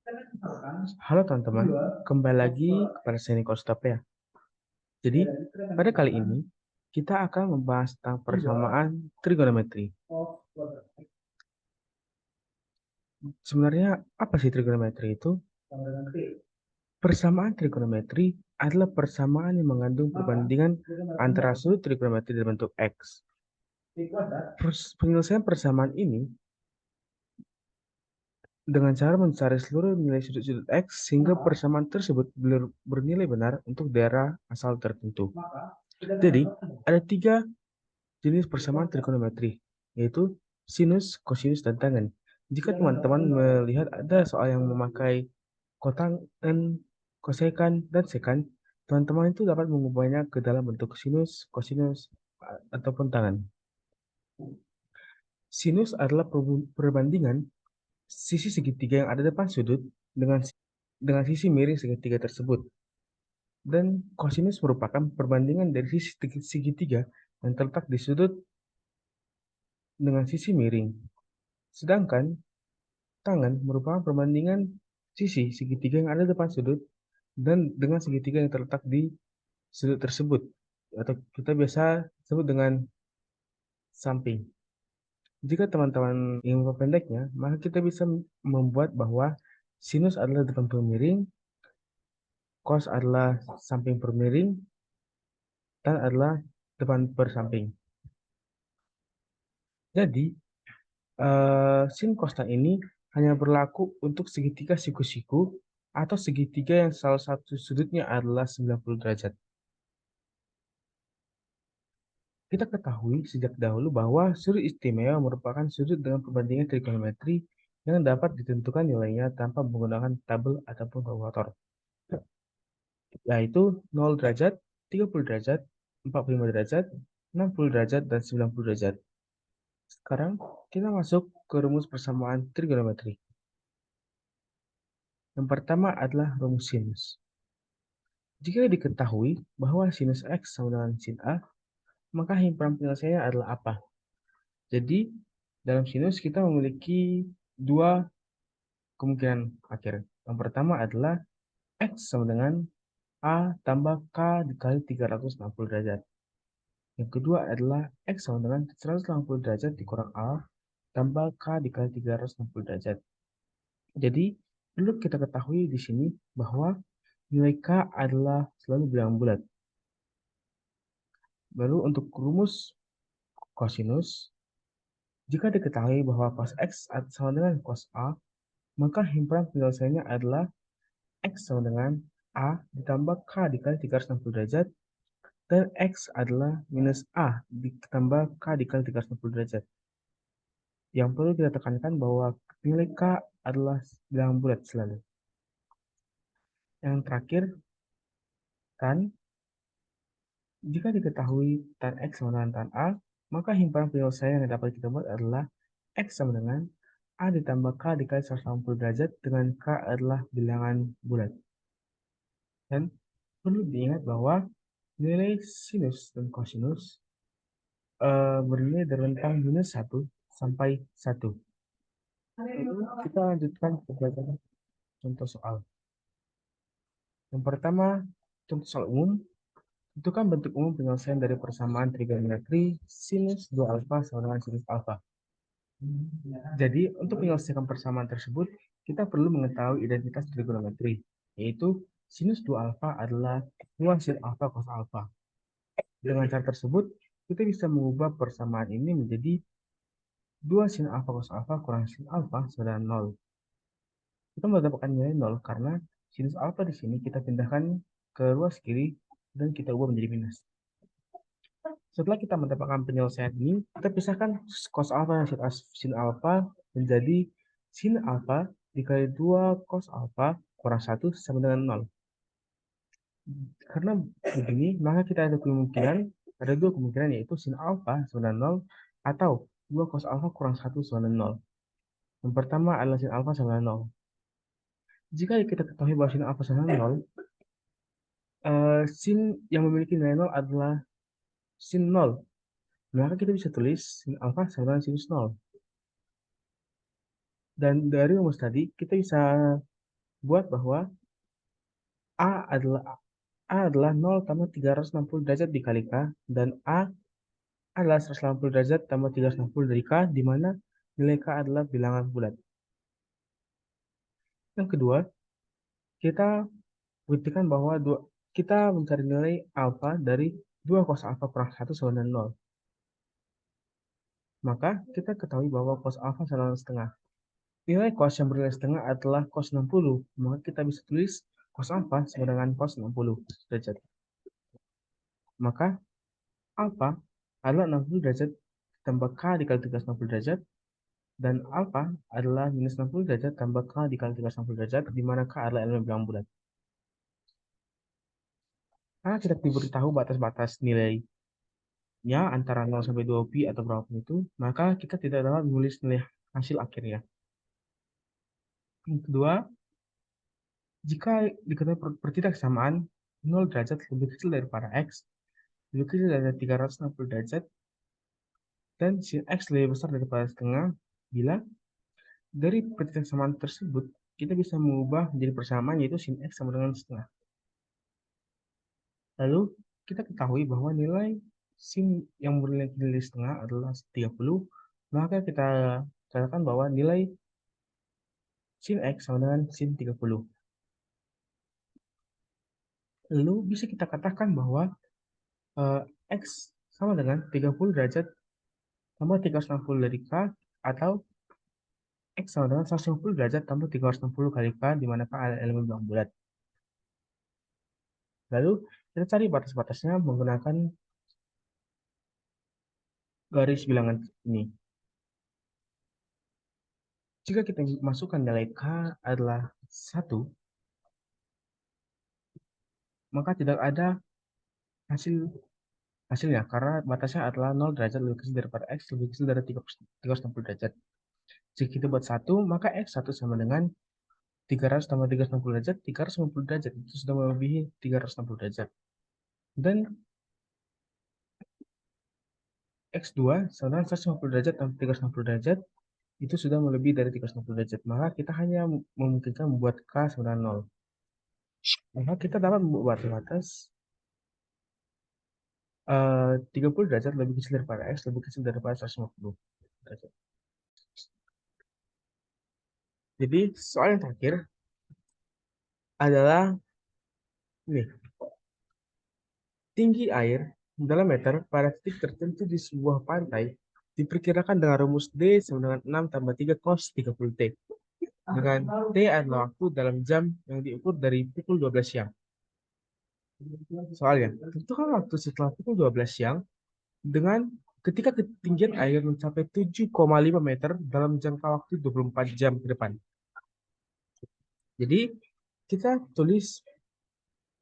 Halo teman-teman, kembali lagi kepada saya Niko Stapea. Jadi, pada kali ini kita akan membahas tentang persamaan trigonometri. Sebenarnya apa sih trigonometri itu? Persamaan trigonometri adalah persamaan yang mengandung perbandingan antara sudut trigonometri dalam bentuk X. Penyelesaian persamaan ini dengan cara mencari seluruh nilai sudut-sudut X sehingga persamaan tersebut bernilai benar untuk daerah asal tertentu. Jadi, ada 3 jenis persamaan trigonometri, yaitu sinus, kosinus, dan tangen. Jika teman-teman melihat ada soal yang memakai kotangen, kosekan, dan sekan, teman-teman itu dapat mengubahnya ke dalam bentuk sinus, kosinus, ataupun tangen. Sinus adalah perbandingan sisi segitiga yang ada depan sudut dengan sisi miring segitiga tersebut. Dan kosinus merupakan perbandingan dari sisi segitiga yang terletak di sudut dengan sisi miring. Sedangkan tangen merupakan perbandingan sisi segitiga yang ada depan sudut dan dengan segitiga yang terletak di sudut tersebut, atau kita biasa sebut dengan samping. Jika teman-teman ingin memperpendeknya, maka kita bisa membuat bahwa sinus adalah depan per miring, cos adalah samping per miring, tan adalah depan per samping. Jadi, sin cos tan ini hanya berlaku untuk segitiga siku-siku atau segitiga yang salah satu sudutnya adalah 90 derajat. Kita ketahui sejak dahulu bahwa sudut istimewa merupakan sudut dengan perbandingan trigonometri yang dapat ditentukan nilainya tanpa menggunakan tabel ataupun kalkulator, yaitu 0 derajat, 30 derajat, 45 derajat, 60 derajat, dan 90 derajat. Sekarang kita masuk ke rumus persamaan trigonometri. Yang pertama adalah rumus sinus. Jika diketahui bahwa sinus X sama dengan sin A, maka himpunan penyelesaiannya adalah apa? Jadi, dalam sinus kita memiliki 2 kemungkinan akhir. Yang pertama adalah X sama dengan A tambah K dikali 360 derajat. Yang kedua adalah X sama dengan 180 derajat dikurang A tambah K dikali 360 derajat. Jadi, perlu kita ketahui di sini bahwa nilai K adalah selalu bilangan bulat. Lalu untuk rumus kosinus, jika diketahui bahwa cos X sama dengan cos A, maka himpunan penyelesaiannya adalah X sama dengan A ditambah K dikali 360 derajat, dan X adalah minus A ditambah K dikali 360 derajat. Yang perlu kita tekankan bahwa nilai K adalah bilangan bulat selalu. Yang terakhir, tan. Jika diketahui tan X sama dengan tan A, maka himpunan penyelesaian yang dapat kita buat adalah X sama dengan A ditambah K dikali 180 derajat dengan K adalah bilangan bulat. Dan perlu diingat bahwa nilai sinus dan kosinus bernilai dari rentang minus 1 sampai 1. Lalu kita lanjutkan ke pelajaran contoh soal. Yang pertama, contoh soal umum. Tentukan bentuk umum penyelesaian dari persamaan trigonometri sinus 2 alfa sama dengan sinus alfa. Jadi, untuk menyelesaikan persamaan tersebut, kita perlu mengetahui identitas trigonometri, yaitu sinus 2 alfa adalah 2 sin alfa cos alfa. Dengan cara tersebut, kita bisa mengubah persamaan ini menjadi 2 sin alfa cos alfa kurang sin alfa sama dengan 0. Kita mendapatkan nilai 0 karena sinus alfa di sini kita pindahkan ke ruas kiri dan kita ubah menjadi minus. Setelah kita mendapatkan penyelesaian ini, kita pisahkan cos alfa dan sin alfa menjadi sin alfa dikali 2 cos alfa kurang 1 sama dengan 0. Karena begini, maka kita ada dua kemungkinan yaitu sin alfa sama dengan 0 atau 2 cos alfa kurang 1 sama dengan 0. Yang pertama adalah sin alfa sama dengan 0. Jika kita ketahui bahwa sin alfa sama dengan 0, sin yang memiliki nilai 0 adalah sin 0. Maka kita bisa tulis sin alfa sama dengan sinus 0. Dan dari rumus tadi, kita bisa buat bahwa A adalah 0 tambah 360 derajat dikali K, dan A adalah 180 derajat tambah 360 dari K, di mana nilai K adalah bilangan bulat. Yang kedua, kita buktikan bahwa kita mencari nilai alfa dari 2 cos alfa kurang 1 sama dengan 0. Maka kita ketahui bahwa cos alfa sama dengan setengah. Nilai cos yang bernilai setengah adalah cos 60. Maka kita bisa tulis cos alfa sama dengan cos 60 derajat. Maka alfa adalah 60 derajat tambah K dikali 360 derajat, dan alfa adalah minus 60 derajat tambah K dikali 360 derajat, di mana K adalah elemen bilangan bulat. Karena kita diberitahu batas-batas nilainya antara 0 sampai 2 pi atau berapapun itu, maka kita tidak dapat menulis nilai hasil akhirnya. Yang kedua, jika diketahui pertidaksamaan 0 derajat lebih kecil daripada X, lebih kecil dari 360 derajat, dan sin X lebih besar daripada setengah, bila dari pertidaksamaan tersebut kita bisa mengubah menjadi persamaan, yaitu sin X sama dengan setengah. Lalu kita ketahui bahwa nilai sin yang bernilai setengah adalah 30, maka kita katakan bahwa nilai sin X sama dengan sin 30. Lalu bisa kita katakan bahwa X sama dengan 30 derajat tambah 360 dari K, atau X sama dengan 150 derajat tambah 360 kali K, di mana K adalah elemen bilangan bulat. Lalu kita cari batas-batasnya menggunakan garis bilangan ini. Jika kita masukkan nilai K adalah 1, maka tidak ada hasilnya karena batasnya adalah 0 derajat lebih kecil daripada X lebih kecil dari 360 derajat. Jika kita buat 1, maka X1 sama dengan 300 tambah 360 derajat, 360 derajat. Itu sudah melebihi 360 derajat. Dan X2 sama dengan 150 derajat tambah 360 derajat, itu sudah melebihi dari 360 derajat. Maka kita hanya memungkinkan membuat K sama dengan 0. Maka kita dapat membuat batas 30 derajat lebih kecil daripada X lebih kecil daripada 150 derajat. Jadi soal yang terakhir adalah ini. Tinggi air dalam meter pada titik tertentu di sebuah pantai diperkirakan dengan rumus D sama dengan 6 tambah 3 cos 30 T. Dengan T adalah waktu dalam jam yang diukur dari pukul 12 siang. Soalnya, tentukan waktu setelah pukul 12 siang dengan ketika ketinggian air mencapai 7,5 meter dalam jangka waktu 24 jam ke depan. Jadi, kita tulis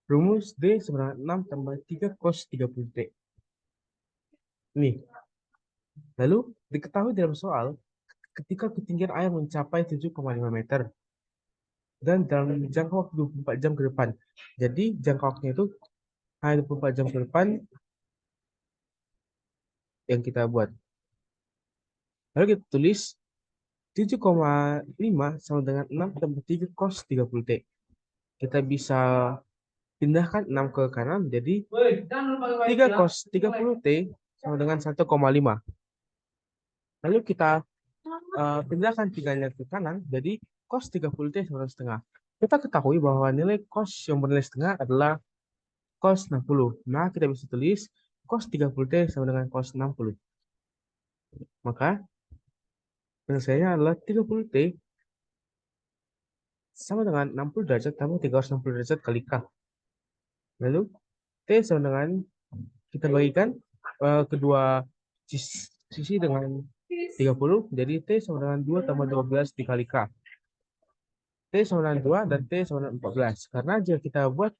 rumus D sama dengan 6 tambah 3 cos 30 T. Nih. Lalu, diketahui dalam soal, ketika ketinggian air mencapai 7,5 meter dan dalam jangka waktu 24 jam ke depan. Jadi, jangka waktunya itu hanya 24 jam ke depan yang kita buat. Lalu kita tulis 7,5 sama dengan 6 tambah 3 cos 30 T. Kita bisa pindahkan 6 ke kanan, jadi 3 cos 30 T sama dengan 1,5. Lalu kita pindahkan 3-nya ke kanan, jadi cos 30 T sama dengan setengah. Kita ketahui bahwa nilai cos yang bernilai setengah adalah cos 60. Nah, kita bisa tulis cos 30 T sama dengan cos 60. Maka penyelesaiannya adalah 30 T sama dengan 60 derajat tambah 360 derajat kali K. Lalu T sama dengan, kita bagikan kedua sisi dengan 30, jadi T sama dengan 2 tambah 12 dikali K. T sama dengan 2 dan T sama dengan 14. Karena jika kita buat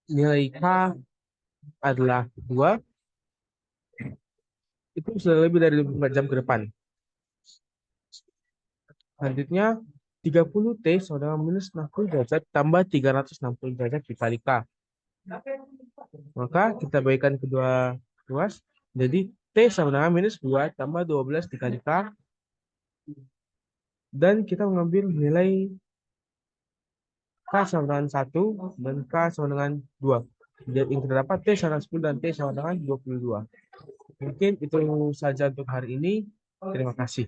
nilai K adalah 2, itu sudah lebih dari 24 jam ke depan. Selanjutnya, 30 T sama dengan minus 60 derajat tambah 360 derajat dikali K. Maka kita bagikan kedua ruas, jadi T sama dengan minus 2 tambah 12 dikali K. Dan kita mengambil nilai K sama dengan 1 dan K sama dengan 2. Jadi yang kita dapat T sama dengan 10 dan T sama dengan 22. Mungkin itu saja untuk hari ini. Terima kasih.